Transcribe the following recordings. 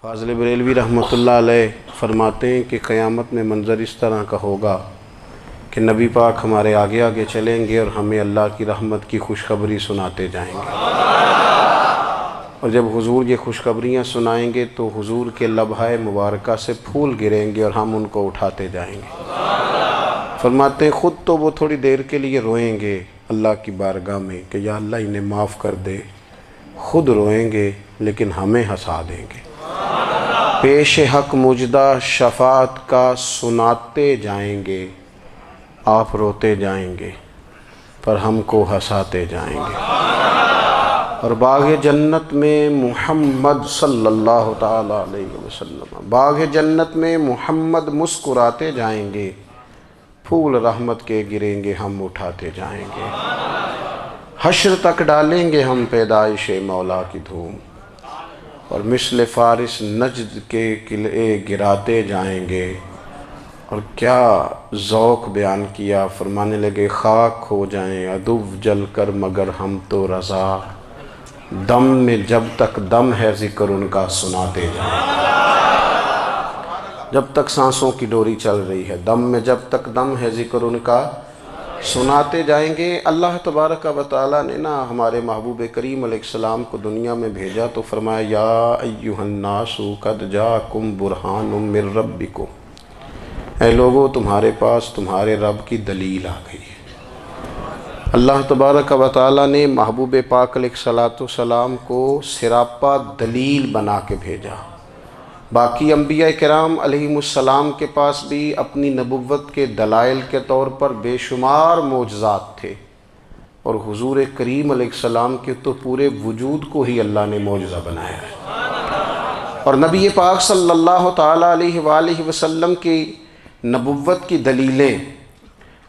فاضل بریلوی رحمۃ اللہ علیہ فرماتے ہیں کہ قیامت میں منظر اس طرح کا ہوگا کہ نبی پاک ہمارے آگے آگے چلیں گے اور ہمیں اللہ کی رحمت کی خوشخبری سناتے جائیں گے، اور جب حضور یہ خوشخبریاں سنائیں گے تو حضور کے لبھائے مبارکہ سے پھول گریں گے اور ہم ان کو اٹھاتے جائیں گے۔ فرماتے ہیں خود تو وہ تھوڑی دیر کے لیے روئیں گے اللہ کی بارگاہ میں کہ یا اللہ انہیں معاف کر دے، خود روئیں گے لیکن ہمیں ہنسا دیں گے۔ پیش حق مجدہ شفاعت کا سناتے جائیں گے، آپ روتے جائیں گے پر ہم کو ہنساتے جائیں گے، اور باغ جنت میں محمد صلی اللہ تعالی علیہ وسلم، باغ جنت میں محمد مسکراتے جائیں گے، پھول رحمت کے گریں گے ہم اٹھاتے جائیں گے، حشر تک ڈالیں گے ہم پیدائش مولا کی دھوم، اور مثل فارس نجد کے قلعے گراتے جائیں گے۔ اور کیا ذوق بیان کیا، فرمانے لگے خاک ہو جائیں عدو جل کر مگر ہم تو رضا، دم میں جب تک دم ہے ذکر ان کا سناتے جائیں گے۔ جب تک سانسوں کی ڈوری چل رہی ہے، دم میں جب تک دم ہے ذکر ان کا سناتے جائیں گے۔ اللہ تبارک و تعالیٰ نے ہمارے محبوب کریم علیہ السلام کو دنیا میں بھیجا تو فرمایا یا ایھا الناس قد جاءکم برہان من ربکم، اے لوگو تمہارے پاس تمہارے رب کی دلیل آ گئی ہے۔ اللہ تبارک و تعالیٰ نے محبوب پاک علیہ السلام کو سراپا دلیل بنا کے بھیجا۔ باقی انبیاء کرام علیہم السلام کے پاس بھی اپنی نبوت کے دلائل کے طور پر بے شمار معجزات تھے، اور حضور کریم علیہ السلام کے تو پورے وجود کو ہی اللہ نے معجزہ بنایا ہے، اور نبی پاک صلی اللہ تعالیٰ علیہ وآلہ وسلم کی نبوت کی دلیلیں،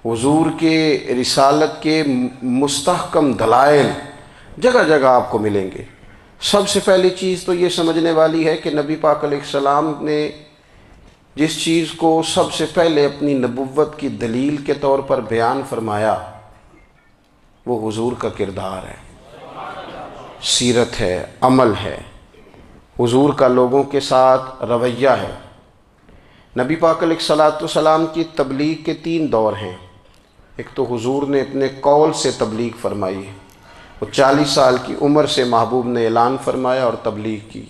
حضور کے رسالت کے مستحکم دلائل جگہ جگہ آپ کو ملیں گے۔ سب سے پہلی چیز تو یہ سمجھنے والی ہے کہ نبی پاک علیہ السلام نے جس چیز کو سب سے پہلے اپنی نبوت کی دلیل کے طور پر بیان فرمایا وہ حضور کا کردار ہے، سیرت ہے، عمل ہے، حضور کا لوگوں کے ساتھ رویہ ہے۔ نبی پاک علیہ السلام کی تبلیغ کے 3 دور ہیں۔ ایک تو حضور نے اپنے قول سے تبلیغ فرمائی، وہ 40 سال کی عمر سے محبوب نے اعلان فرمایا اور تبلیغ کی،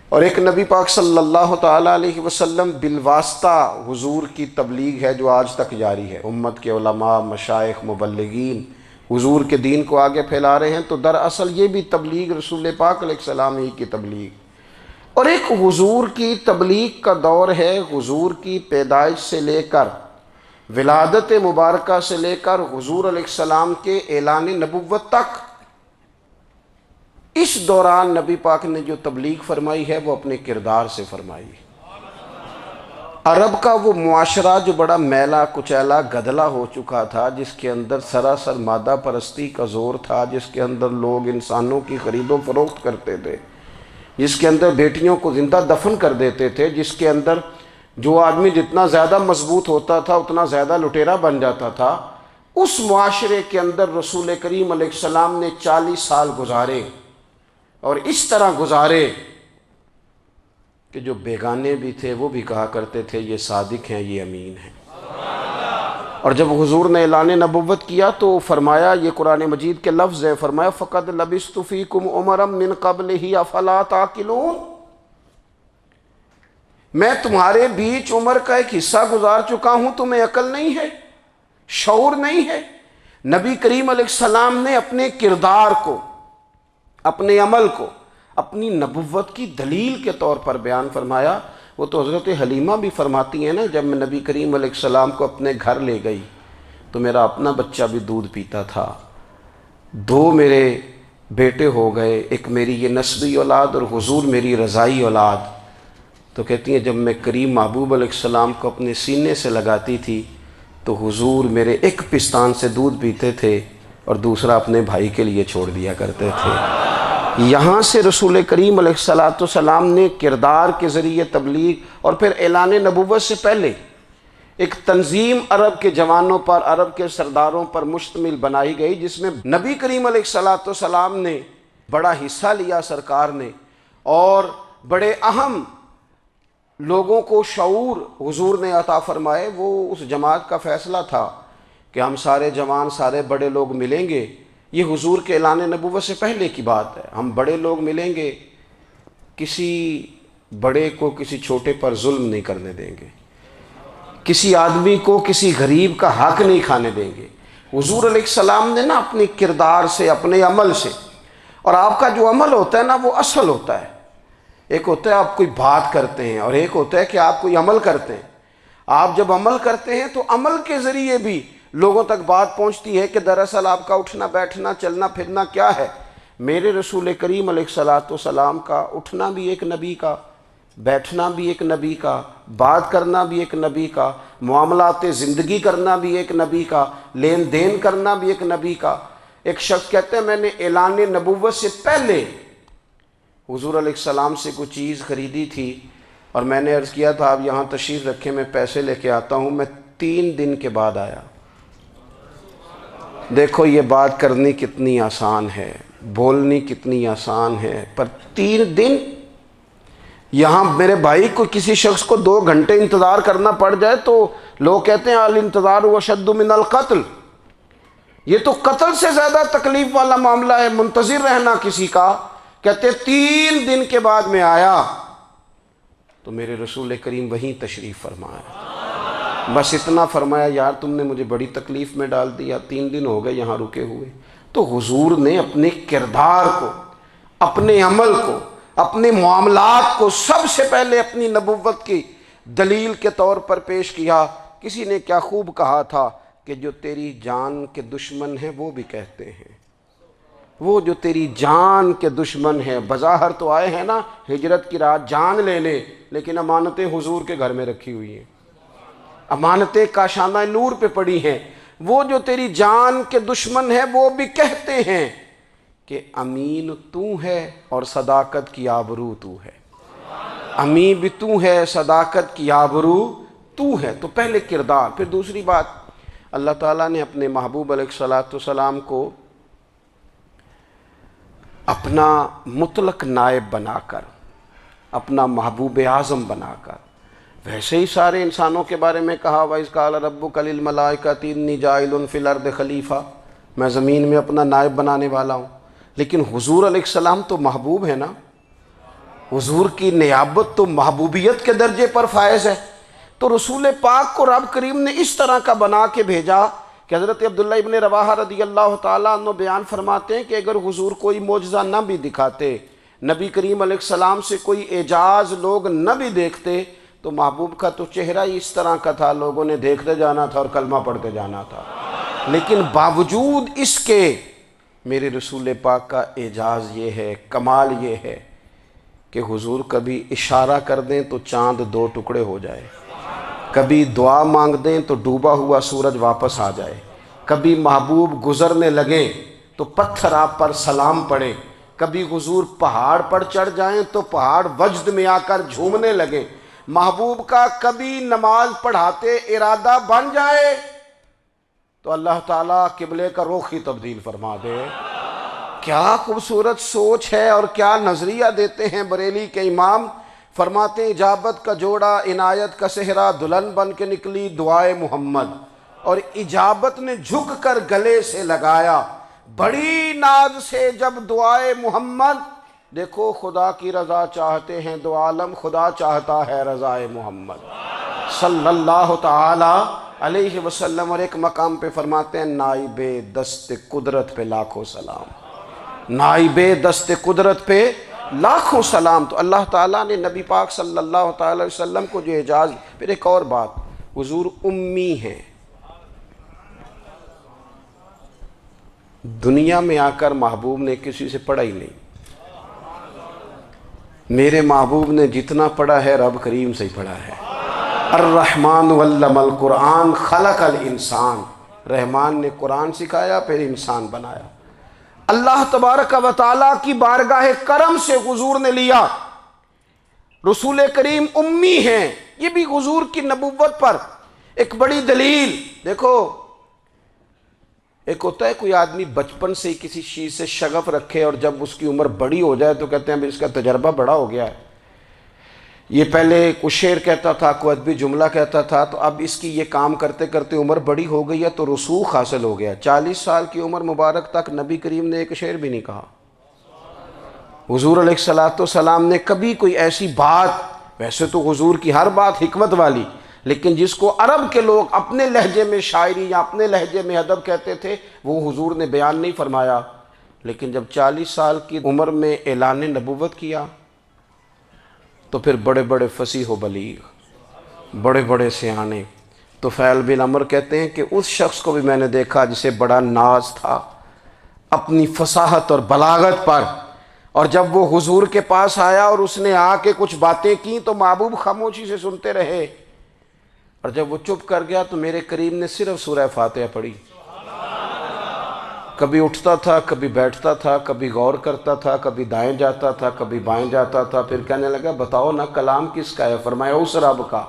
اور ایک نبی پاک صلی اللہ تعالیٰ علیہ وسلم بالواسطہ حضور کی تبلیغ ہے جو آج تک جاری ہے۔ امت کے علماء، مشائخ، مبلغین حضور کے دین کو آگے پھیلا رہے ہیں، تو دراصل یہ بھی تبلیغ رسول پاک علیہ السلام ہی کی تبلیغ۔ اور ایک حضور کی تبلیغ کا دور ہے، حضور کی پیدائش سے لے کر ولادت مبارکہ سے لے کر حضور علیہ السلام کے اعلان نبوت تک۔ اس دوران نبی پاک نے جو تبلیغ فرمائی ہے وہ اپنے کردار سے فرمائی ہے۔ عرب کا وہ معاشرہ جو بڑا میلا کچیلا گدلا ہو چکا تھا، جس کے اندر سراسر مادہ پرستی کا زور تھا، جس کے اندر لوگ انسانوں کی خرید و فروخت کرتے تھے، جس کے اندر بیٹیوں کو زندہ دفن کر دیتے تھے، جس کے اندر جو آدمی جتنا زیادہ مضبوط ہوتا تھا اتنا زیادہ لٹیرا بن جاتا تھا، اس معاشرے کے اندر رسول کریم علیہ السلام نے 40 سال گزارے، اور اس طرح گزارے کہ جو بیگانے بھی تھے وہ بھی کہا کرتے تھے یہ صادق ہیں، یہ امین ہیں۔ اور جب حضور نے اعلان نبوت کیا تو فرمایا، یہ قرآن مجید کے لفظ ہے، فرمایا فَقَدْ لَبِثْتُ فِيكُمْ عُمَرًا مِّن قَبْلِهِ أَفَلَا تَعْقِلُونَ، میں تمہارے بیچ عمر کا ایک حصہ گزار چکا ہوں، تمہیں عقل نہیں ہے، شعور نہیں ہے۔ نبی کریم علیہ السلام نے اپنے کردار کو، اپنے عمل کو اپنی نبوت کی دلیل کے طور پر بیان فرمایا۔ وہ تو حضرت حلیمہ بھی فرماتی ہیں نا، جب میں نبی کریم علیہ السلام کو اپنے گھر لے گئی تو میرا اپنا بچہ بھی دودھ پیتا تھا، 2 میرے بیٹے ہو گئے، ایک میری یہ نسبی اولاد اور حضور میری رضائی اولاد۔ تو کہتی ہیں جب میں کریم محبوب علیہ السلام کو اپنے سینے سے لگاتی تھی تو حضور میرے ایک پستان سے دودھ پیتے تھے اور دوسرا اپنے بھائی کے لیے چھوڑ دیا کرتے تھے۔ یہاں سے رسول کریم علیہ السلام نے کردار کے ذریعے تبلیغ، اور پھر اعلان نبوت سے پہلے ایک تنظیم عرب کے جوانوں پر، عرب کے سرداروں پر مشتمل بنائی گئی، جس میں نبی کریم علیہ السلام نے بڑا حصہ لیا سرکار نے، اور بڑے اہم لوگوں کو شعور حضور نے عطا فرمائے، وہ اس جماعت کا فیصلہ تھا کہ ہم سارے جوان، سارے بڑے لوگ ملیں گے۔ یہ حضور کے اعلان نبوت سے پہلے کی بات ہے، ہم بڑے لوگ ملیں گے، کسی بڑے کو کسی چھوٹے پر ظلم نہیں کرنے دیں گے، کسی آدمی کو کسی غریب کا حق نہیں کھانے دیں گے۔ حضور علیہ السلام نے نا اپنے کردار سے، اپنے عمل سے، اور آپ کا جو عمل ہوتا ہے نا وہ اصل ہوتا ہے۔ ایک ہوتا ہے آپ کوئی بات کرتے ہیں اور ایک ہوتا ہے کہ آپ کوئی عمل کرتے ہیں۔ آپ جب عمل کرتے ہیں تو عمل کے ذریعے بھی لوگوں تک بات پہنچتی ہے کہ دراصل آپ کا اٹھنا بیٹھنا چلنا پھرنا کیا ہے۔ میرے رسول کریم علیہ السلام کا اٹھنا بھی ایک نبی کا، بیٹھنا بھی ایک نبی کا، بات کرنا بھی ایک نبی کا، معاملات زندگی کرنا بھی ایک نبی کا، لین دین کرنا بھی ایک نبی کا۔ ایک شخص کہتے ہیں میں نے اعلان نبوت سے پہلے حضور علیہ السلام سے کوئی چیز خریدی تھی اور میں نے عرض کیا تھا آپ یہاں تشریف رکھیں، میں پیسے لے کے آتا ہوں، میں 3 دن کے بعد آیا۔ دیکھو یہ بات کرنی کتنی آسان ہے، بولنی کتنی آسان ہے، پر 3 دن یہاں میرے بھائی کو کسی شخص کو 2 گھنٹے انتظار کرنا پڑ جائے تو لوگ کہتے ہیں الانتظار اشد من القتل، یہ تو قتل سے زیادہ تکلیف والا معاملہ ہے منتظر رہنا کسی کا۔ کہتے 3 دن کے بعد میں آیا تو میرے رسول کریم وہیں تشریف فرمایا، بس اتنا فرمایا یار تم نے مجھے بڑی تکلیف میں ڈال دیا، 3 دن ہو گئے یہاں رکے ہوئے۔ تو حضور نے اپنے کردار کو، اپنے عمل کو، اپنے معاملات کو سب سے پہلے اپنی نبوت کی دلیل کے طور پر پیش کیا۔ کسی نے کیا خوب کہا تھا کہ جو تیری جان کے دشمن ہیں وہ بھی کہتے ہیں، وہ جو تیری جان کے دشمن ہیں، بظاہر تو آئے ہیں نا ہجرت کی رات جان لینے، لیکن امانتیں حضور کے گھر میں رکھی ہوئی ہیں، امانتیں کاشانہ نور پہ پڑی ہیں۔ وہ جو تیری جان کے دشمن ہیں وہ بھی کہتے ہیں کہ امین تو ہے اور صداقت کی آبرو تو ہے، امین بھی تو ہے، صداقت کی آبرو تو ہے۔ تو پہلے کردار، پھر دوسری بات، اللہ تعالیٰ نے اپنے محبوب علیہ السلام کو اپنا مطلق نائب بنا کر، اپنا محبوب اعظم بنا کر، ویسے ہی سارے انسانوں کے بارے میں کہا وَإِذْ قَالَ رَبُّكَ لِلْمَلَائِكَةِ إِنِّي جَاعِلٌ فِي الْأَرْضِ خلیفہ، میں زمین میں اپنا نائب بنانے والا ہوں۔ لیکن حضور علیہ السلام تو محبوب ہے نا، حضور کی نیابت تو محبوبیت کے درجے پر فائز ہے۔ تو رسول پاک کو رب کریم نے اس طرح کا بنا کے بھیجا کہ حضرت عبداللہ ابن رواحہ رضی اللہ تعالیٰ عنہ بیان فرماتے ہیں کہ اگر حضور کوئی معجزہ نہ بھی دکھاتے، نبی کریم علیہ السلام سے کوئی اعجاز لوگ نہ بھی دیکھتے، تو محبوب کا تو چہرہ ہی اس طرح کا تھا، لوگوں نے دیکھتے جانا تھا اور کلمہ پڑھتے جانا تھا۔ لیکن باوجود اس کے میرے رسول پاک کا اعجاز یہ ہے، کمال یہ ہے کہ حضور کبھی اشارہ کر دیں تو چاند 2 ٹکڑے ہو جائے، کبھی دعا مانگ دیں تو ڈوبا ہوا سورج واپس آ جائے، کبھی محبوب گزرنے لگیں تو پتھر آپ پر سلام پڑے، کبھی حضور پہاڑ پر چڑھ جائیں تو پہاڑ وجد میں آ کر جھومنے لگیں، محبوب کا کبھی نماز پڑھاتے ارادہ بن جائے تو اللہ تعالیٰ قبلے کا رخ ہی تبدیل فرما دے۔ کیا خوبصورت سوچ ہے اور کیا نظریہ دیتے ہیں بریلی کے امام، فرماتے ہیں اجابت کا جوڑا عنایت کا صحرا دلہن بن کے نکلی دعائے محمد، اور اجابت نے جھک کر گلے سے لگایا بڑی ناز سے جب دعائے محمد۔ دیکھو خدا کی رضا چاہتے ہیں دو عالم، خدا چاہتا ہے رضائے محمد صلی اللہ تعالی علیہ وسلم۔ اور ایک مقام پہ فرماتے ہیں نائب دست قدرت پہ لاکھوں سلام، نائب دست قدرت پہ لاکھوں سلام۔ تو اللہ تعالیٰ نے نبی پاک صلی اللہ تعالی علیہ وسلم کو جو اعجاز۔ پھر ایک اور بات، حضور امی ہیں، دنیا میں آ کر محبوب نے کسی سے پڑھا ہی نہیں، میرے محبوب نے جتنا پڑھا ہے رب کریم سے ہی پڑھا ہے۔ الرحمن علم القرآن خلق الانسان، رحمان نے قرآن سکھایا پھر انسان بنایا۔ اللہ تبارک و تعالیٰ کی بارگاہ کرم سے حضور نے لیا۔ رسول کریم امی ہیں، یہ بھی حضور کی نبوت پر ایک بڑی دلیل۔ دیکھو ایک ہوتا ہے کوئی آدمی بچپن سے ہی کسی چیز سے شغف رکھے اور جب اس کی عمر بڑی ہو جائے تو کہتے ہیں اس کا تجربہ بڑا ہو گیا ہے، یہ پہلے کچھ شعر کہتا تھا، کوئی ادبی جملہ کہتا تھا، تو اب اس کی یہ کام کرتے کرتے عمر بڑی ہو گئی ہے تو رسوخ حاصل ہو گیا۔ 40 سال کی عمر مبارک تک نبی کریم نے ایک شعر بھی نہیں کہا۔ حضور علیہ السلام نے کبھی کوئی ایسی بات، ویسے تو حضور کی ہر بات حکمت والی، لیکن جس کو عرب کے لوگ اپنے لہجے میں شاعری یا اپنے لہجے میں ادب کہتے تھے، وہ حضور نے بیان نہیں فرمایا۔ لیکن جب 40 سال کی عمر میں اعلان نبوت کیا تو پھر بڑے بڑے فصیح و بلیغ، بڑے بڑے سیانے طفیل بن عمر کہتے ہیں کہ اس شخص کو بھی میں نے دیکھا جسے بڑا ناز تھا اپنی فصاحت اور بلاغت پر، اور جب وہ حضور کے پاس آیا اور اس نے آ کے کچھ باتیں کی تو محبوب خاموشی سے سنتے رہے، اور جب وہ چپ کر گیا تو میرے کریم نے صرف سورہ فاتحہ پڑھی۔ کبھی اٹھتا تھا، کبھی بیٹھتا تھا، کبھی غور کرتا تھا، کبھی دائیں جاتا تھا، کبھی بائیں جاتا تھا، پھر کہنے لگا بتاؤ نا کلام کس کا ہے؟ فرمایا اس رب کا،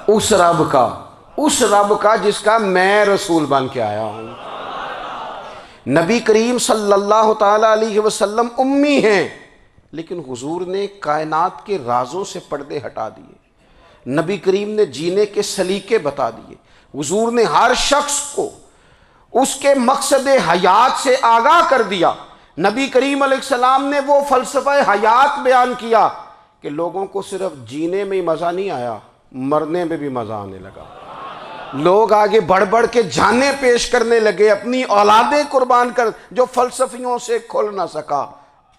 اس رب کا، اس رب کا جس کا میں رسول بن کے آیا ہوں۔ نبی کریم صلی اللہ تعالیٰ علیہ وسلم امی ہیں، لیکن حضور نے کائنات کے رازوں سے پردے ہٹا دیے، نبی کریم نے جینے کے سلیقے بتا دیے، حضور نے ہر شخص کو اس کے مقصد حیات سے آگاہ کر دیا۔ نبی کریم علیہ السلام نے وہ فلسفہ حیات بیان کیا کہ لوگوں کو صرف جینے میں ہی مزہ نہیں آیا، مرنے میں بھی مزہ آنے لگا۔ لوگ آگے بڑھ بڑھ کے جانیں پیش کرنے لگے، اپنی اولادیں قربان کر، جو فلسفیوں سے کھل نہ سکا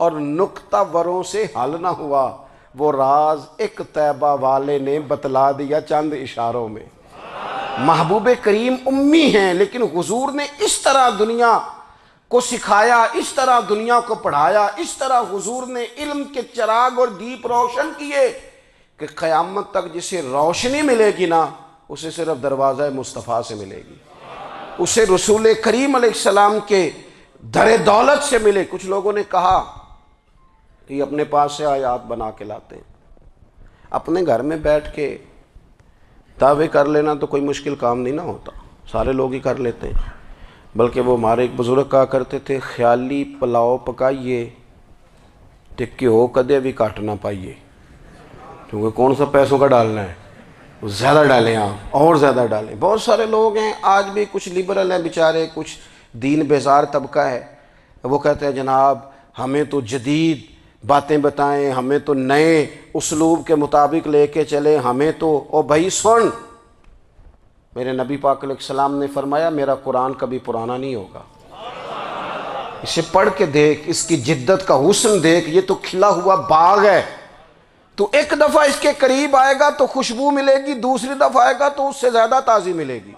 اور نکتہ وروں سے حل نہ ہوا، وہ راز ایک طیبہ والے نے بتلا دیا چند اشاروں میں۔ محبوب کریم امی ہیں، لیکن حضور نے اس طرح دنیا کو سکھایا، اس طرح دنیا کو پڑھایا، اس طرح حضور نے علم کے چراغ اور دیپ روشن کیے کہ قیامت تک جسے روشنی ملے گی نا، اسے صرف دروازہ مصطفیٰ سے ملے گی، اسے رسول کریم علیہ السلام کے در دولت سے ملے۔ کچھ لوگوں نے کہا کہ یہ اپنے پاس سے آیات بنا کے لاتے ہیں، اپنے گھر میں بیٹھ کے دعوے کر لینا تو کوئی مشکل کام نہیں نہ ہوتا، سارے لوگ ہی کر لیتے ہیں۔ بلکہ وہ ہمارے ایک بزرگ کہا کرتے تھے، خیالی پلاؤ پکائیے تے گھیو کدے بھی کٹ نہ پائیے، کیونکہ کون سا پیسوں کا ڈالنا ہے، زیادہ ڈالیں آپ اور زیادہ ڈالیں۔ بہت سارے لوگ ہیں آج بھی، کچھ لبرل ہیں بیچارے، کچھ دین بیزار طبقہ ہے، وہ کہتے ہیں جناب ہمیں تو جدید باتیں بتائیں، ہمیں تو نئے اسلوب کے مطابق لے کے چلیں، ہمیں تو او بھائی سن، میرے نبی پاک علیہ السلام نے فرمایا میرا قرآن کبھی پرانا نہیں ہوگا، اسے پڑھ کے دیکھ، اس کی جدت کا حسن دیکھ، یہ تو کھلا ہوا باغ ہے، تو ایک دفعہ اس کے قریب آئے گا تو خوشبو ملے گی، دوسری دفعہ آئے گا تو اس سے زیادہ تازی ملے گی،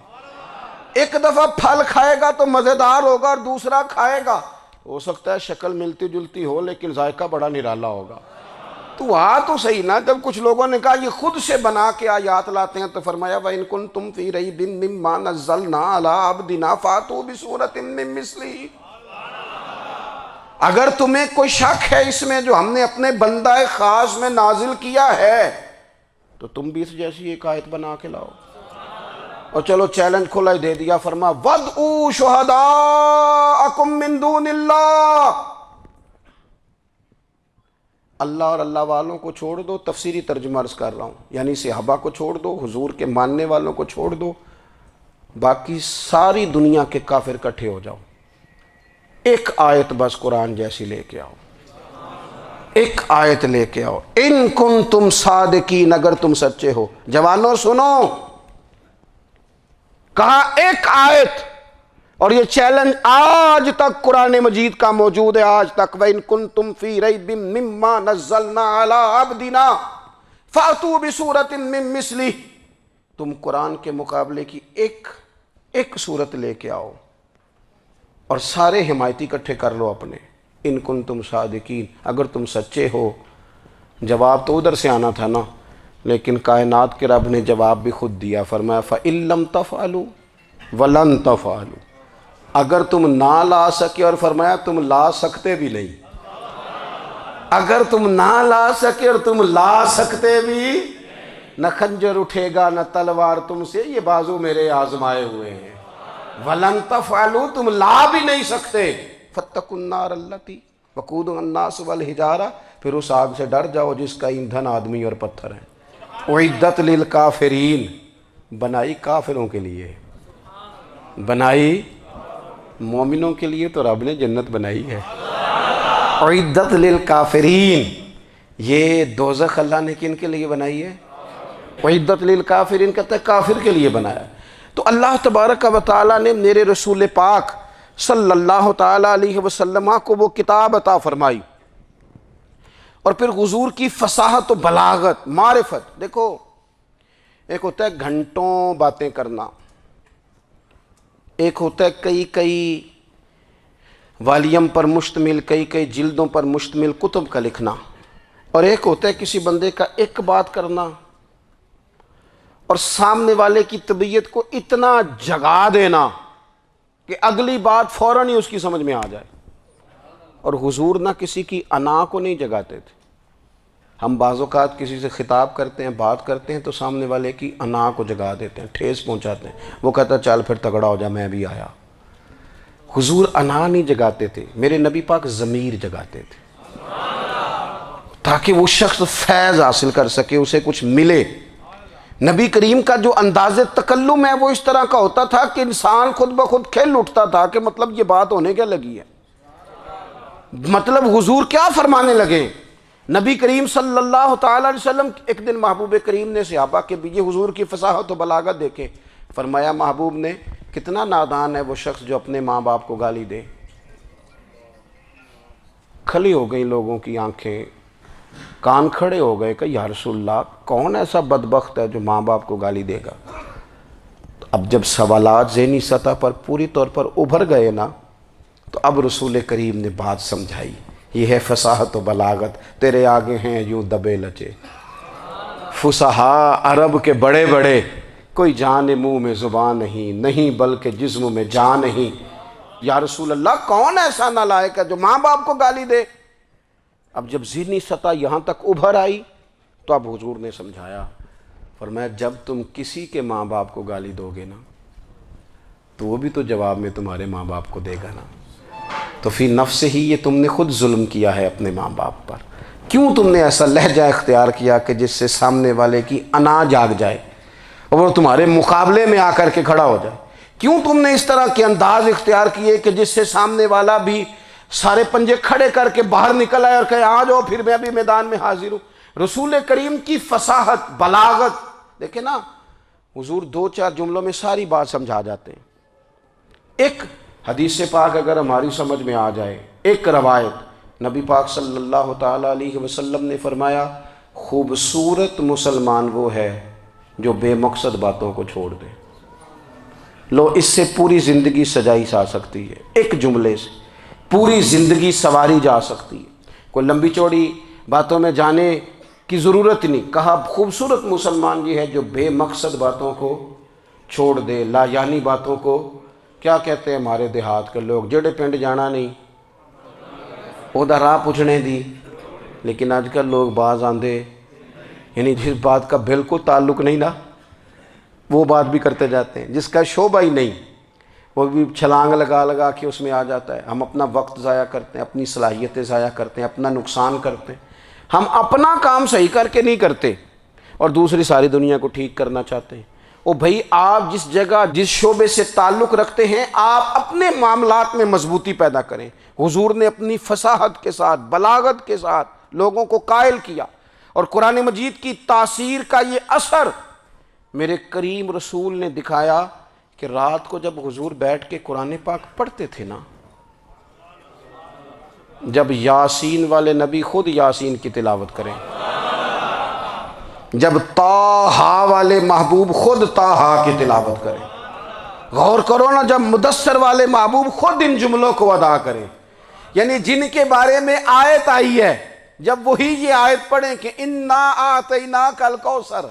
ایک دفعہ پھل کھائے گا تو مزیدار ہوگا اور دوسرا کھائے گا ہو سکتا ہے شکل ملتی جلتی ہو لیکن ذائقہ بڑا نرالا ہوگا۔ تو تو صحیح نا، جب کچھ لوگوں نے کہا یہ خود سے بنا کے آیات لاتے ہیں تو فرمایا وَإِن كُنتُمْ فِي رَيْبٍ مِّمَّا نَزَّلْنَا عَلَىٰ عَبْدِنَا فَأْتُوا بِسُورَةٍ مِّن مِّثْلِهِ، اگر تمہیں کوئی شک ہے اس میں جو ہم نے اپنے بندہ خاص میں نازل کیا ہے تو تم بھی اس جیسی ایک آیت بنا کے لاؤ۔ اور چلو چیلنج کھلا ہی دے دیا، فرما وَادْعُوا شُهَدَاءَكُم مِّن دُونِ اللَّهِ، اللہ اور اللہ والوں کو چھوڑ دو، تفسیری ترجمہ عرض کر رہا ہوں، یعنی صحابہ کو چھوڑ دو، حضور کے ماننے والوں کو چھوڑ دو، باقی ساری دنیا کے کافر کٹھے ہو جاؤ، ایک آیت بس قرآن جیسی لے کے آؤ، ایک آیت لے کے آؤ، ان کنتم صادقین، اگر تم سچے ہو۔ جوانوں سنو، کہا ایک آیت، اور یہ چیلنج آج تک قرآن مجید کا موجود ہے، آج تک وَإِن كُنتُمْ فِي رَيْبٍ مِّمَّا نَزَّلْنَا عَلَىٰ عَبْدِنَا فَأْتُوا بِسُورَةٍ مِّن مِّثْلِهِ، تم قرآن کے مقابلے کی ایک صورت لے کے آؤ اور سارے حمایتی اکٹھے کر لو اپنے، ان کنتم صادقین، اگر تم سچے ہو۔ جواب تو ادھر سے آنا تھا نا، لیکن کائنات کے رب نے جواب بھی خود دیا، فرمایا فَإِن لَّمْ تَفْعَلُوا وَلَن تَفْعَلُوا، اگر تم نہ لا سکے، اور فرمایا تم لا سکتے بھی نہیں، اگر تم نہ لا سکے اور تم لا سکتے بھی، نہ خنجر اٹھے گا نہ تلوار تم سے، یہ بازو میرے آزمائے ہوئے ہیں، وَلَن تَفْعَلُوا، تم لا بھی نہیں سکتے، فَاتَّقُوا النَّارَ الَّتِي وَقُودُهَا النَّاسُ وَالْحِجَارَةُ، پھر اس آگ سے ڈر جاؤ جس کا ایندھن آدمی اور پتھر ہے۔ اعدت للکافرین، بنائی کافروں کے لیے، بنائی مومنوں کے لیے تو رب نے جنت بنائی ہے۔ اعدت للکافرین، یہ دوزخ اللہ نے کن کے لیے بنائی ہے؟ اعدت للکافرین کہتا ہے کافر کے لیے بنایا۔ تو اللہ تبارک و تعالیٰ نے میرے رسول پاک صلی اللہ تعالیٰ علیہ وسلم کو وہ کتاب عطا فرمائی، اور پھر حضور کی فصاحت و بلاغت، معرفت۔ دیکھو ایک ہوتا ہے گھنٹوں باتیں کرنا، ایک ہوتا ہے کئی کئی والیم پر مشتمل، کئی کئی جلدوں پر مشتمل کتب کا لکھنا، اور ایک ہوتا ہے کسی بندے کا ایک بات کرنا اور سامنے والے کی طبیعت کو اتنا جگا دینا کہ اگلی بات فوراً ہی اس کی سمجھ میں آ جائے۔ اور حضور نہ کسی کی انا کو نہیں جگاتے تھے۔ ہم بعض اوقات کسی سے خطاب کرتے ہیں، بات کرتے ہیں تو سامنے والے کی انا کو جگا دیتے ہیں، ٹھیس پہنچاتے ہیں، وہ کہتا ہے چل پھر تگڑا ہو جا میں بھی آیا۔ حضور انا نہیں جگاتے تھے، میرے نبی پاک ضمیر جگاتے تھے تاکہ وہ شخص فیض حاصل کر سکے، اسے کچھ ملے۔ نبی کریم کا جو انداز تکلم ہے وہ اس طرح کا ہوتا تھا کہ انسان خود بخود کھل اٹھتا تھا کہ مطلب یہ بات ہونے کیا لگی ہے، مطلب حضور کیا فرمانے لگے۔ نبی کریم صلی اللہ تعالی علیہ وسلم، ایک دن محبوب کریم نے صحابہ کے بیچ حضور کی فصاحت و بلاغت دیکھے، فرمایا محبوب نے کتنا نادان ہے وہ شخص جو اپنے ماں باپ کو گالی دے۔ کھلی ہو گئی لوگوں کی آنکھیں، کان کھڑے ہو گئے کہ یا رسول اللہ کون ایسا بدبخت ہے جو ماں باپ کو گالی دے گا۔ اب جب سوالات ذہنی سطح پر پوری طور پر ابھر گئے نا، تو اب رسول کریم نے بات سمجھائی۔ یہ ہے فصاحت و بلاغت، تیرے آگے ہیں یوں دبے لچے فصحاء عرب کے بڑے بڑے، کوئی جان منہ میں زبان نہیں بلکہ جسم میں جان نہیں۔ یا رسول اللہ کون ایسا نالائق ہے جو ماں باپ کو گالی دے۔ اب جب ذہنی سطح یہاں تک ابھر آئی تو اب حضور نے سمجھایا، فرمایا جب تم کسی کے ماں باپ کو گالی دو گے نا تو وہ بھی تو جواب میں تمہارے ماں باپ کو دے گا نا، تو فی نفس ہی یہ تم نے خود ظلم کیا ہے اپنے ماں باپ پر۔ کیوں تم نے ایسا لہجہ اختیار کیا کہ جس سے سامنے والے کی انا جاگ جائے اور وہ تمہارے مقابلے میں آ کر کے کھڑا ہو جائے؟ کیوں تم نے اس طرح کے انداز اختیار کیے کہ جس سے سامنے والا بھی سارے پنجے کھڑے کر کے باہر نکل آئے اور کہے آ جاؤ پھر میں بھی میدان میں حاضر ہوں۔ رسول کریم کی فصاحت، بلاغت دیکھیں نا، حضور دو چار جملوں میں ساری بات سمجھا جاتے ہیں۔ ایک حدیث پاک اگر ہماری سمجھ میں آ جائے، ایک روایت نبی پاک صلی اللہ تعالیٰ علیہ وسلم نے فرمایا خوبصورت مسلمان وہ ہے جو بے مقصد باتوں کو چھوڑ دے۔ لو اس سے پوری زندگی سجائی جا سکتی ہے، ایک جملے سے پوری زندگی سواری جا سکتی ہے، کوئی لمبی چوڑی باتوں میں جانے کی ضرورت نہیں۔ کہا خوبصورت مسلمان یہ ہے جو بے مقصد باتوں کو چھوڑ دے، لا یعنی باتوں کو، کیا کہتے ہیں ہمارے دیہات کے لوگ، جڑے پنڈ جانا نہیں اودا راہ پوچھنے دی۔ لیکن آج کل لوگ باز آندے، یعنی جس بات کا بالکل تعلق نہیں نا وہ بات بھی کرتے جاتے ہیں، جس کا شعبہ ہی نہیں وہ بھی چھلانگ لگا کے اس میں آ جاتا ہے۔ ہم اپنا وقت ضائع کرتے ہیں، اپنی صلاحیتیں ضائع کرتے ہیں، اپنا نقصان کرتے ہیں۔ ہم اپنا کام صحیح کر کے نہیں کرتے اور دوسری ساری دنیا کو ٹھیک کرنا چاہتے ہیں۔ او بھائی آپ جس جگہ جس شعبے سے تعلق رکھتے ہیں آپ اپنے معاملات میں مضبوطی پیدا کریں۔ حضور نے اپنی فصاحت کے ساتھ، بلاغت کے ساتھ لوگوں کو قائل کیا، اور قرآن مجید کی تاثیر کا یہ اثر میرے کریم رسول نے دکھایا کہ رات کو جب حضور بیٹھ کے قرآن پاک پڑھتے تھے نا، جب یاسین والے نبی خود یاسین کی تلاوت کریں، جب طٰہٰ والے محبوب خود طٰہٰ کی تلاوت کریں، غور کرو نا، جب مدثر والے محبوب خود ان جملوں کو ادا کریں، یعنی جن کے بارے میں آیت آئی ہے، جب وہی یہ آیت پڑھیں کہ اِنَّا أَعْطَيْنَاكَ الْكَوْثَرَ،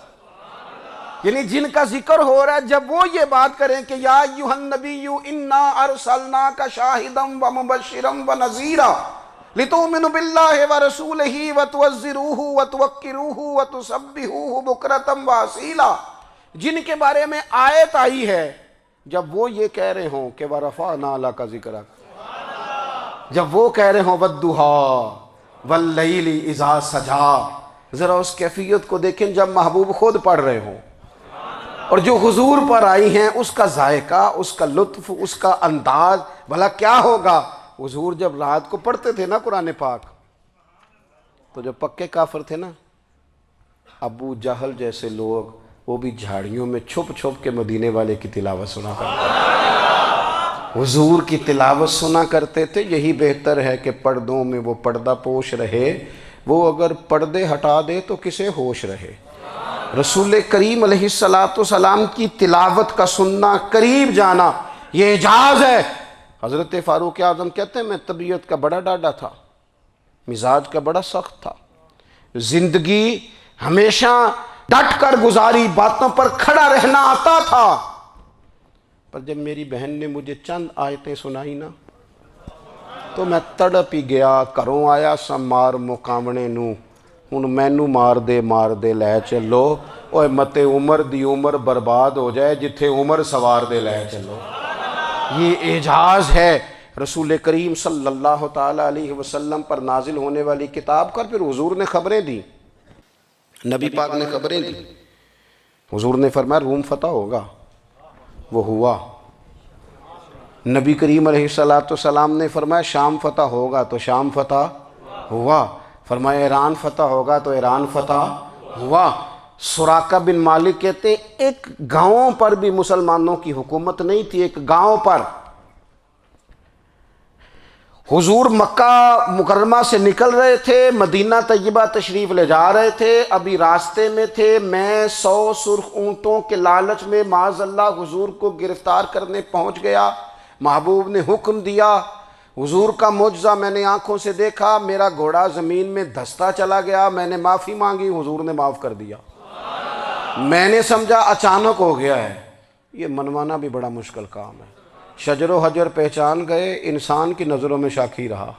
یعنی جن کا ذکر ہو رہا ہے، جب وہ یہ بات کریں کہ یا ایھا النبی انا ارسلناک شاہدا ومبشرا ونذیرا لتؤمنوا باللہ ورسولہ وتعزروہ وتوقروہ وتسبحوہ بکرۃ واصیلا، جن کے بارے میں آیت آئی ہے، جب وہ یہ کہہ رہے ہوں کہ ورفعنا لک ذکرک، جب وہ کہہ رہے ہوں والضحیٰ واللیل اذا سجا، ذرا اس کیفیت کو دیکھیں جب محبوب خود پڑھ رہے ہوں، اور جو حضور پر آئی ہیں اس کا ذائقہ، اس کا لطف، اس کا انداز بھلا کیا ہوگا۔ حضور جب رات کو پڑھتے تھے نا قرآن پاک، تو جو پکے کافر تھے نا، ابو جہل جیسے لوگ، وہ بھی جھاڑیوں میں چھپ چھپ کے مدینے والے کی تلاوت سنا کرتے تھے، حضور کی تلاوت سنا کرتے تھے۔ یہی بہتر ہے کہ پردوں میں وہ پردہ پوش رہے، وہ اگر پردے ہٹا دے تو کسے ہوش رہے۔ رسول کریم علیہ السلام کی تلاوت کا سننا، قریب جانا، یہ اعجاز ہے۔ حضرت فاروق اعظم کہتے ہیں میں طبیعت کا بڑا ڈاڈا تھا، مزاج کا بڑا سخت تھا، زندگی ہمیشہ ڈٹ کر گزاری، باتوں پر کھڑا رہنا آتا تھا، پر جب میری بہن نے مجھے چند آیتیں سنائی نا تو میں تڑپ ہی گیا۔ گھروں آیا سا مار مقامنے نو، ہن مینو مار دے لے چلو، اوے متے عمر دی عمر برباد ہو جائے جتھے عمر سوار دے لے چلو۔ یہ اعجاز ہے رسول کریم صلی اللہ تعالیٰ علیہ وسلم پر نازل ہونے والی کتاب کا۔ پھر حضور نے خبریں دی، نبی پاک نے خبریں دی۔ حضور نے فرمایا روم فتح ہوگا، وہ ہوا۔ نبی کریم علیہ السلام نے فرمایا شام فتح ہوگا، تو شام فتح ہوا۔ فرمایا ایران فتح ہوگا، تو ایران فتح ہوا۔ سراقہ بن مالک کہتے ہیں ایک گاؤں پر بھی مسلمانوں کی حکومت نہیں تھی، ایک گاؤں پر۔ حضور مکہ مکرمہ سے نکل رہے تھے، مدینہ طیبہ تشریف لے جا رہے تھے، ابھی راستے میں تھے، میں 100 سرخ اونٹوں کے لالچ میں معاذ اللہ حضور کو گرفتار کرنے پہنچ گیا۔ محبوب نے حکم دیا، حضور کا معجزہ میں نے آنکھوں سے دیکھا، میرا گھوڑا زمین میں دھستا چلا گیا، میں نے معافی مانگی، حضور نے معاف کر دیا۔ میں نے سمجھا اچانک ہو گیا ہے۔ یہ منوانا بھی بڑا مشکل کام ہے۔ شجر و حجر پہچان گئے، انسان کی نظروں میں شاکی رہا۔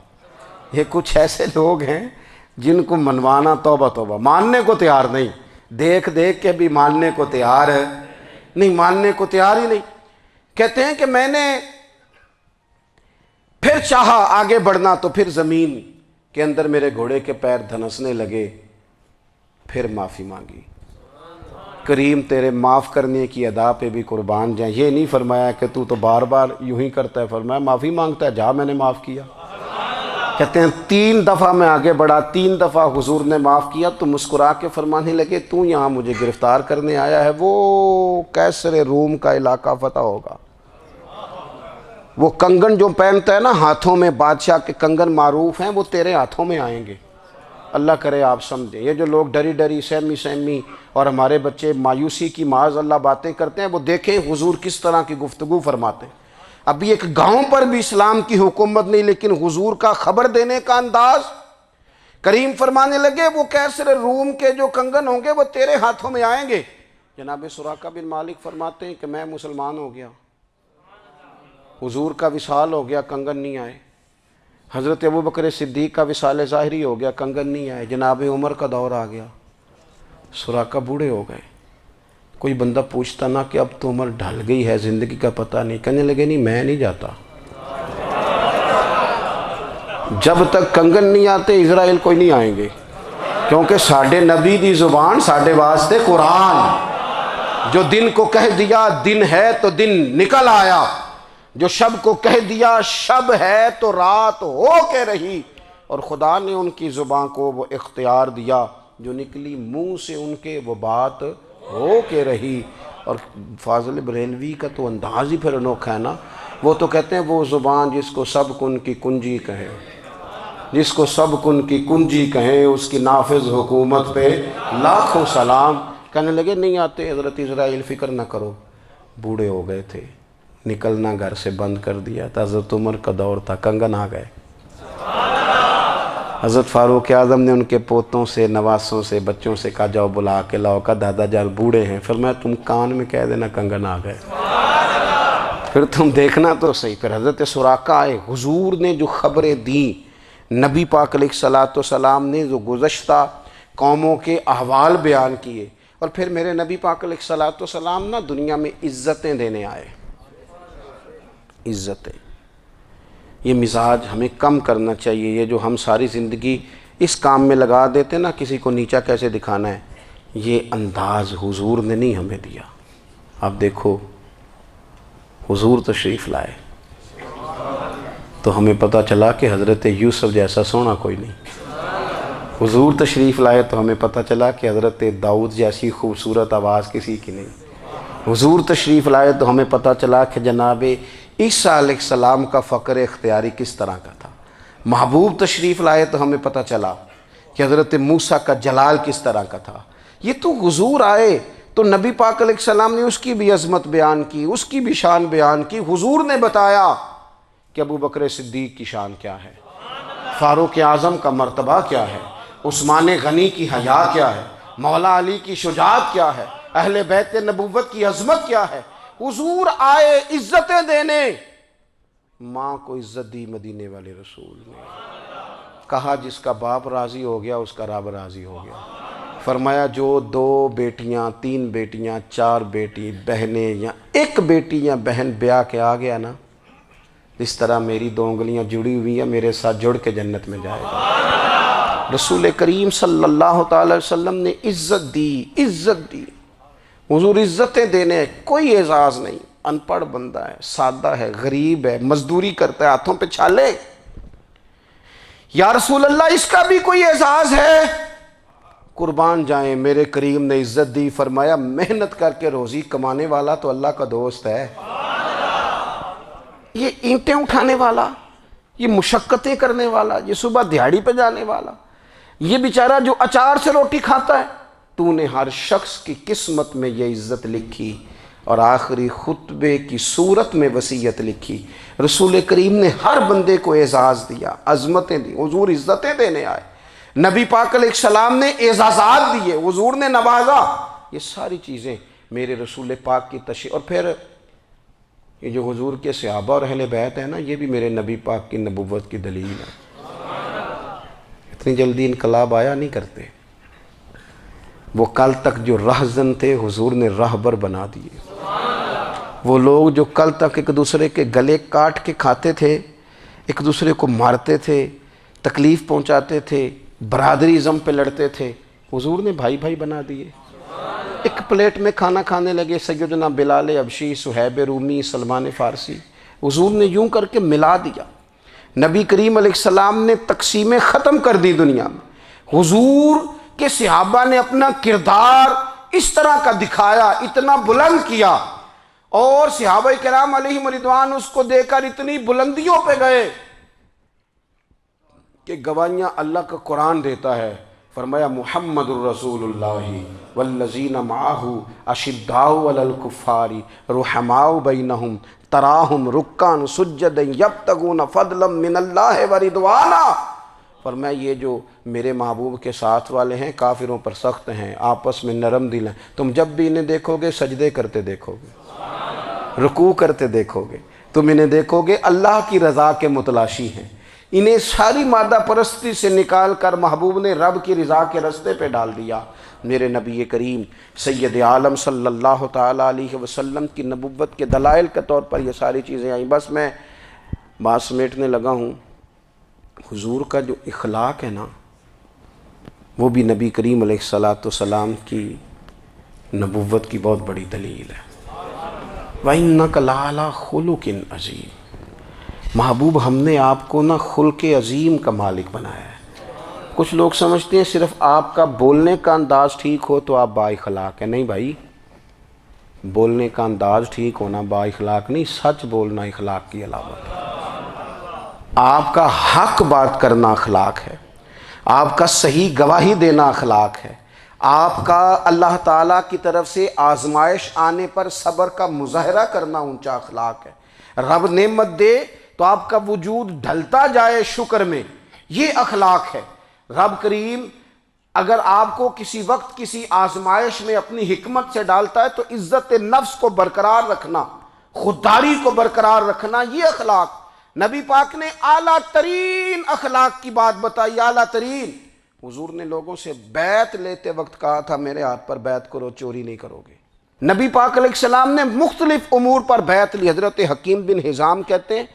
یہ کچھ ایسے لوگ ہیں جن کو منوانا توبہ توبہ، ماننے کو تیار نہیں، دیکھ دیکھ کے بھی ماننے کو تیار ہے نہیں، ماننے کو تیار ہی نہیں۔ کہتے ہیں کہ میں نے پھر چاہا آگے بڑھنا، تو پھر زمین کے اندر میرے گھوڑے کے پیر دھنسنے لگے، پھر معافی مانگی۔ کریم تیرے معاف کرنے کی ادا پہ بھی قربان جائیں۔ یہ نہیں فرمایا کہ تو بار بار یوں ہی کرتا ہے، فرمایا معافی مانگتا ہے، جا میں نے معاف کیا۔ کہتے ہیں 3 دفعہ میں آگے بڑھا، 3 دفعہ حضور نے معاف کیا تو مسکرا کے فرمانے لگے تو یہاں مجھے گرفتار کرنے آیا ہے، وہ کیسر روم کا علاقہ فتح ہوگا۔ وہ کنگن جو پہنتا ہے نا ہاتھوں میں، بادشاہ کے کنگن معروف ہیں، وہ تیرے ہاتھوں میں آئیں گے۔ اللہ کرے آپ سمجھیں۔ یہ جو لوگ ڈری ڈری سہمی اور ہمارے بچے مایوسی کی معاذ اللہ باتیں کرتے ہیں، وہ دیکھیں حضور کس طرح کی گفتگو فرماتے ہیں۔ ابھی ایک گاؤں پر بھی اسلام کی حکومت نہیں، لیکن حضور کا خبر دینے کا انداز۔ کریم فرمانے لگے وہ کیسر روم کے جو کنگن ہوں گے وہ تیرے ہاتھوں میں آئیں گے۔ جناب سراقہ بن مالک فرماتے ہیں کہ میں مسلمان ہو گیا، حضور کا وصال ہو گیا، کنگن نہیں آئے۔ حضرت ابوبکر صدیق کا وصال ظاہری ہو گیا، کنگن نہیں آئے۔ جناب عمر کا دور آ گیا، سراقہ بوڑھے ہو گئے۔ کوئی بندہ پوچھتا نا کہ اب تو عمر ڈھل گئی ہے، زندگی کا پتہ نہیں، کہنے لگے نہیں میں نہیں جاتا، جب تک کنگن نہیں آتے اسرائیل کوئی نہیں آئیں گے، کیونکہ ساڈے نبی دی زبان ساڈے واسطے قرآن۔ جو دن کو کہہ دیا دن ہے تو دن نکل آیا، جو شب کو کہہ دیا شب ہے تو رات ہو کے رہی، اور خدا نے ان کی زبان کو وہ اختیار دیا، جو نکلی منہ سے ان کے وہ بات ہو کے رہی۔ اور فاضل بریلوی کا تو انداز ہی پھر انوکھا ہے نا، وہ تو کہتے ہیں وہ زبان جس کو سب کن کی کنجی کہیں، جس کو سب کن کی کنجی کہیں، اس کی نافذ حکومت پہ لاکھوں سلام۔ کہنے لگے نہیں آتے حضرت اسرائیل، فکر نہ کرو، بوڑھے ہو گئے تھے، نکلنا گھر سے بند کر دیا تھا، حضرت عمر کا دور تھا، کنگن آ گئے۔ حضرت فاروق اعظم نے ان کے پوتوں سے، نواسوں سے، بچوں سے کہا جاؤ بلا کے لاؤ، کہا دادا جان بوڑھے ہیں، فرمایا تم کان میں کہہ دینا کنگن آ گئے، پھر تم دیکھنا تو صحیح۔ پھر حضرت سراقہ آئے، حضور نے جو خبریں دیں، نبی پاک علیہ السلام نے جو گزشتہ قوموں کے احوال بیان کیے، اور پھر میرے نبی پاک علیہ السلام نا دنیا میں عزتیں دینے آئے۔ عزتیں، یہ مزاج ہمیں کم کرنا چاہیے۔ یہ جو ہم ساری زندگی اس کام میں لگا دیتے نا، کسی کو نیچا کیسے دکھانا ہے، یہ انداز حضور نے نہیں ہمیں دیا۔ اب دیکھو حضور تشریف لائے تو ہمیں پتہ چلا کہ حضرت یوسف جیسا سونا کوئی نہیں، حضور تشریف لائے تو ہمیں پتہ چلا کہ حضرت داؤد جیسی خوبصورت آواز کسی کی نہیں، حضور تشریف لائے تو ہمیں پتہ چلا کہ جناب عیسیٰ علیہ السلام کا فقر اختیاری کس طرح کا تھا، محبوب تشریف لائے تو ہمیں پتہ چلا کہ حضرت موسیٰ کا جلال کس طرح کا تھا۔ یہ تو حضور آئے تو نبی پاک علیہ السلام نے اس کی بھی عظمت بیان کی، اس کی بھی شان بیان کی، حضور نے بتایا کہ ابو بکر صدیق کی شان کیا ہے، فاروق اعظم کا مرتبہ کیا ہے، عثمان غنی کی حیا کیا ہے، مولا علی کی شجاعت کیا ہے، اہل بیت نبوت کی عظمت کیا ہے۔ حضور آئے عزتیں دینے، ماں کو عزت دی مدینے والے رسول نے، کہا جس کا باپ راضی ہو گیا اس کا رب راضی ہو گیا۔ فرمایا جو 2 بیٹیاں 3 بیٹیاں 4 بیٹی بہنیں یا 1 بیٹی یا بہن بیاہ کے آ گیا نا، اس طرح میری 2 انگلیاں جڑی ہوئی ہیں، میرے ساتھ جڑ کے جنت میں جائے گا۔ رسول کریم صلی اللہ تعالی وسلم نے عزت دی۔ حضور عزتیں دینے، کوئی اعزاز نہیں، ان پڑھ بندہ ہے، سادہ ہے، غریب ہے، مزدوری کرتا ہے، ہاتھوں پہ چھالے، یا رسول اللہ اس کا بھی کوئی اعزاز ہے؟ قربان جائیں، میرے کریم نے عزت دی، فرمایا محنت کر کے روزی کمانے والا تو اللہ کا دوست ہے، یہ اینٹیں اٹھانے والا، یہ مشقتیں کرنے والا، یہ صبح دیہڑی پہ جانے والا، یہ بیچارہ جو اچار سے روٹی کھاتا ہے، تو نے ہر شخص کی قسمت میں یہ عزت لکھی اور آخری خطبے کی صورت میں وصیت لکھی۔ رسول کریم نے ہر بندے کو اعزاز دیا، عظمتیں دی، حضور عزتیں دینے آئے، نبی پاک علیہ السلام نے اعزازات دیے، حضور نے نوازا، یہ ساری چیزیں میرے رسول پاک کی تشریح۔ اور پھر یہ جو حضور کے صحابہ اور اہل بیت ہیں نا، یہ بھی میرے نبی پاک کی نبوت کی دلیل ہے۔ اتنی جلدی انقلاب آیا نہیں کرتے، وہ کل تک جو رہزن تھے حضور نے راہبر بنا دیے، وہ لوگ جو کل تک ایک دوسرے کے گلے کاٹ کے کھاتے تھے، ایک دوسرے کو مارتے تھے، تکلیف پہنچاتے تھے، برادری ازم پہ لڑتے تھے، حضور نے بھائی بھائی بنا دیے، ایک پلیٹ میں کھانا کھانے لگے، سیدنا بلال حبشی، صہیب رومی، سلمان فارسی، حضور نے یوں کر کے ملا دیا۔ نبی کریم علیہ السلام نے تقسیمیں ختم کر دی دنیا میں، حضور کہ صحابہ نے اپنا کردار اس طرح کا دکھایا، اتنا بلند کیا، اور صحابہ کرام علیہم رضوان اس کو دے کر اتنی بلندیوں پہ گئے کہ گواہیاں اللہ کا قرآن دیتا ہے۔ فرمایا محمد الرسول اللہ والذین معہ اشداء علی الکفار رحماء بینہم تراہم رکعا سجدا یبتغون فضلا من اللہ ورضوانا۔ فرمایا یہ جو میرے محبوب کے ساتھ والے ہیں کافروں پر سخت ہیں، آپس میں نرم دل ہیں، تم جب بھی انہیں دیکھو گے سجدے کرتے دیکھو گے، رکوع کرتے دیکھو گے، تم انہیں دیکھو گے اللہ کی رضا کے متلاشی ہیں۔ انہیں ساری مادہ پرستی سے نکال کر محبوب نے رب کی رضا کے رستے پہ ڈال دیا۔ میرے نبی کریم سید عالم صلی اللہ تعالیٰ علیہ وسلم کی نبوت کے دلائل کے طور پر یہ ساری چیزیں آئیں۔ بس میں بات سمیٹنے لگا ہوں۔ حضور کا جو اخلاق ہے نا، وہ بھی نبی کریم علیہ السلام کی نبوت کی بہت بڑی دلیل ہے۔ وَإِنَّكَ لَعَلَىٰ خُلُقٍ عَظِيمٍ۔ محبوب ہم نے آپ کو نا خلق عظیم کا مالک بنایا ہے۔ کچھ لوگ سمجھتے ہیں صرف آپ کا بولنے کا انداز ٹھیک ہو تو آپ با اخلاق ہیں۔ نہیں بھائی، بولنے کا انداز ٹھیک ہونا با اخلاق نہیں، سچ بولنا اخلاق کی علامت ہے۔ آپ کا حق بات کرنا اخلاق ہے، آپ کا صحیح گواہی دینا اخلاق ہے، آپ کا اللہ تعالیٰ کی طرف سے آزمائش آنے پر صبر کا مظاہرہ کرنا اونچا اخلاق ہے۔ رب نعمت دے تو آپ کا وجود ڈھلتا جائے شکر میں، یہ اخلاق ہے۔ رب کریم اگر آپ کو کسی وقت کسی آزمائش میں اپنی حکمت سے ڈالتا ہے تو عزت نفس کو برقرار رکھنا، خودداری کو برقرار رکھنا، یہ اخلاق۔ نبی پاک نے اعلیٰ ترین اخلاق کی بات بتائی، اعلیٰ ترین۔ حضور نے لوگوں سے بیعت لیتے وقت کہا تھا میرے ہاتھ پر بیعت کرو، چوری نہیں کرو گے۔ نبی پاک علیہ السلام نے مختلف امور پر بیعت لی۔ حضرت حکیم بن حزام کہتے ہیں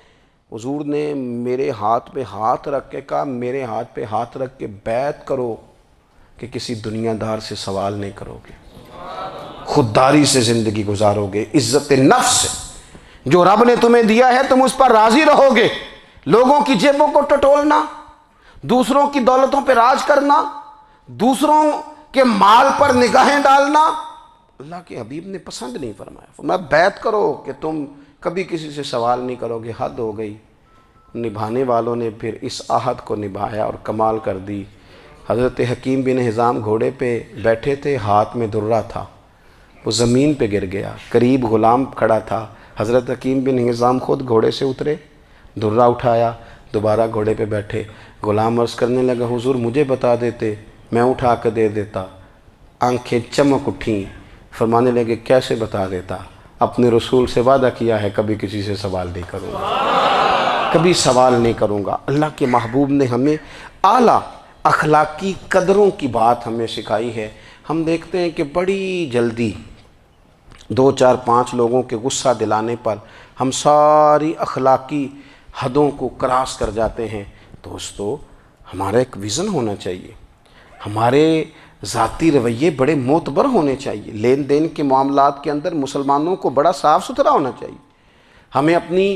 حضور نے میرے ہاتھ پہ ہاتھ رکھ کے کہا میرے ہاتھ پہ ہاتھ رکھ کے بیعت کرو کہ کسی دنیا دار سے سوال نہیں کرو گے، خودداری سے زندگی گزارو گے، عزت نفس سے، جو رب نے تمہیں دیا ہے تم اس پر راضی رہو گے، لوگوں کی جیبوں کو ٹٹولنا، دوسروں کی دولتوں پہ راج کرنا، دوسروں کے مال پر نگاہیں ڈالنا اللہ کے حبیب نے پسند نہیں فرمایا۔ فرمایا بیعت کرو کہ تم کبھی کسی سے سوال نہیں کرو گے، حد ہو گئی۔ نبھانے والوں نے پھر اس عہد کو نبھایا اور کمال کر دی۔ حضرت حکیم بن حزام گھوڑے پہ بیٹھے تھے، ہاتھ میں درہ تھا، وہ زمین پہ گر گیا، قریب غلام کھڑا تھا، حضرت حکیم بن حزام خود گھوڑے سے اترے، درہ اٹھایا، دوبارہ گھوڑے پہ بیٹھے۔ غلام عرض کرنے لگا حضور مجھے بتا دیتے میں اٹھا کے دے دیتا۔ آنکھیں چمک اٹھیں، فرمانے لگے کیسے بتا دیتا، اپنے رسول سے وعدہ کیا ہے کبھی کسی سے سوال نہیں کروں گا، کبھی سوال نہیں کروں گا۔ اللہ کے محبوب نے ہمیں اعلیٰ اخلاقی قدروں کی بات ہمیں سکھائی ہے۔ ہم دیکھتے ہیں کہ بڑی جلدی 2 4 5 لوگوں کے غصہ دلانے پر ہم ساری اخلاقی حدوں کو کراس کر جاتے ہیں۔ دوستو ہمارا ایک ویژن ہونا چاہیے، ہمارے ذاتی رویے بڑے معتبر ہونے چاہیے، لین دین کے معاملات کے اندر مسلمانوں کو بڑا صاف ستھرا ہونا چاہیے۔ ہمیں اپنی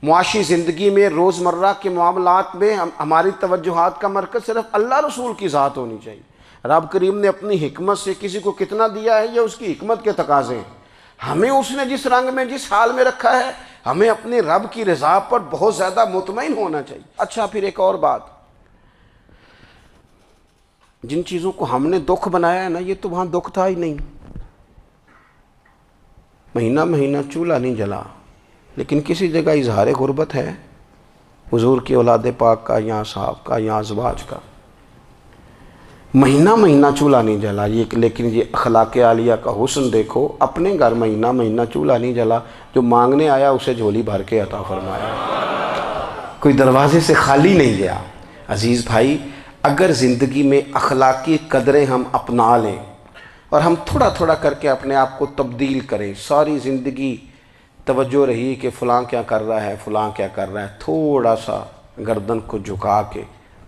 معاشی زندگی میں روزمرہ کے معاملات میں ہماری توجہات کا مرکز صرف اللہ رسول کی ذات ہونی چاہیے۔ رب کریم نے اپنی حکمت سے کسی کو کتنا دیا ہے یہ اس کی حکمت کے تقاضے ہیں، ہمیں اس نے جس رنگ میں جس حال میں رکھا ہے ہمیں اپنے رب کی رضا پر بہت زیادہ مطمئن ہونا چاہیے۔ اچھا پھر ایک اور بات، جن چیزوں کو ہم نے دکھ بنایا ہے نا یہ تو وہاں دکھ تھا ہی نہیں، مہینہ مہینہ چولہا نہیں جلا، لیکن کسی جگہ اظہار غربت ہے، حضور کی اولاد پاک کا یا صحاب کا یا ازواج کا، مہینہ مہینہ چولہا نہیں جلا۔ لیکن یہ اخلاق عالیہ کا حسن دیکھو، اپنے گھر مہینہ مہینہ چولہا نہیں جلا، جو مانگنے آیا اسے جھولی بھر کے عطا فرمایا، کوئی دروازے سے خالی نہیں گیا۔ عزیز بھائی اگر زندگی میں اخلاقی قدریں ہم اپنا لیں اور ہم تھوڑا تھوڑا کر کے اپنے آپ کو تبدیل کریں، ساری زندگی توجہ رہی کہ فلاں کیا کر رہا ہے فلاں کیا کر رہا ہے، تھوڑا سا گردن کو جھکا کے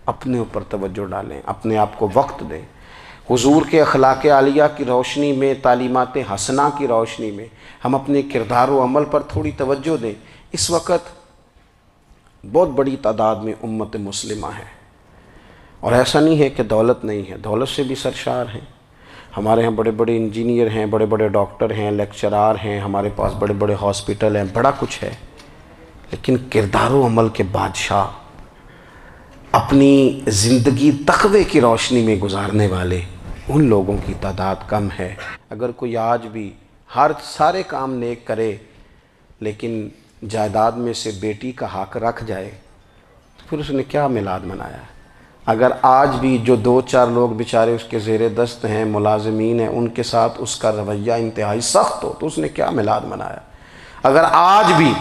اپنے اوپر توجہ ڈالیں، اپنے آپ کو وقت دیں، حضور کے اخلاق عالیہ کی روشنی میں، تعلیمات حسنہ کی روشنی میں ہم اپنے کردار و عمل پر تھوڑی توجہ دیں۔ اس وقت بہت بڑی تعداد میں امت مسلمہ ہے، اور ایسا نہیں ہے کہ دولت نہیں ہے، دولت سے بھی سرشار ہیں، ہمارے ہاں بڑے بڑے انجینئر ہیں، بڑے بڑے ڈاکٹر ہیں، لیکچرار ہیں، ہمارے پاس بڑے بڑے ہاسپٹل ہیں، بڑا کچھ ہے، لیکن کردار و عمل کے بادشاہ، اپنی زندگی تقوی کی روشنی میں گزارنے والے ان لوگوں کی تعداد کم ہے۔ اگر کوئی آج بھی سارے کام نیک کرے لیکن جائیداد میں سے بیٹی کا حق رکھ جائے تو پھر اس نے کیا میلاد منایا ہے؟ اگر آج بھی جو 2 4 لوگ بیچارے اس کے زیر دست ہیں، ملازمین ہیں، ان کے ساتھ اس کا رویہ انتہائی سخت ہو تو اس نے کیا میلاد منایا؟ اگر آج بھی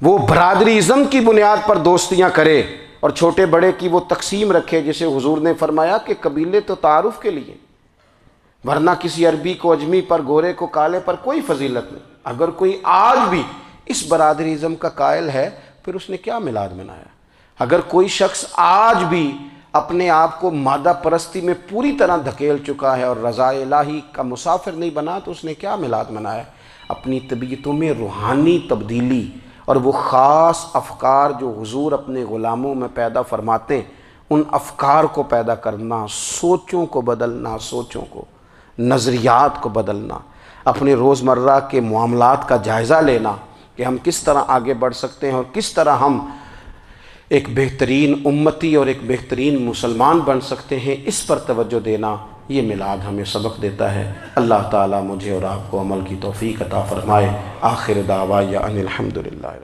وہ برادری ازم کی بنیاد پر دوستیاں کرے اور چھوٹے بڑے کی وہ تقسیم رکھے، جسے حضور نے فرمایا کہ قبیلے تو تعارف کے لیے، ورنہ کسی عربی کو اجمی پر، گورے کو کالے پر کوئی فضیلت نہیں۔ اگر کوئی آج بھی اس برادری ازم کا قائل ہے پھر اس نے کیا میلاد منایا؟ اگر کوئی شخص آج بھی اپنے آپ کو مادہ پرستی میں پوری طرح دھکیل چکا ہے اور رضا الہی کا مسافر نہیں بنا تو اس نے کیا میلاد منایا؟ اپنی طبیعتوں میں روحانی تبدیلی اور وہ خاص افکار جو حضور اپنے غلاموں میں پیدا فرماتے ہیں، ان افکار کو پیدا کرنا، سوچوں کو بدلنا، سوچوں کو، نظریات کو بدلنا، اپنے روزمرہ کے معاملات کا جائزہ لینا کہ ہم کس طرح آگے بڑھ سکتے ہیں اور کس طرح ہم ایک بہترین امتی اور ایک بہترین مسلمان بن سکتے ہیں، اس پر توجہ دینا یہ میلاد ہمیں سبق دیتا ہے۔ اللہ تعالیٰ مجھے اور آپ کو عمل کی توفیق عطا فرمائے۔ آخر دعوایا ان الحمدللہ۔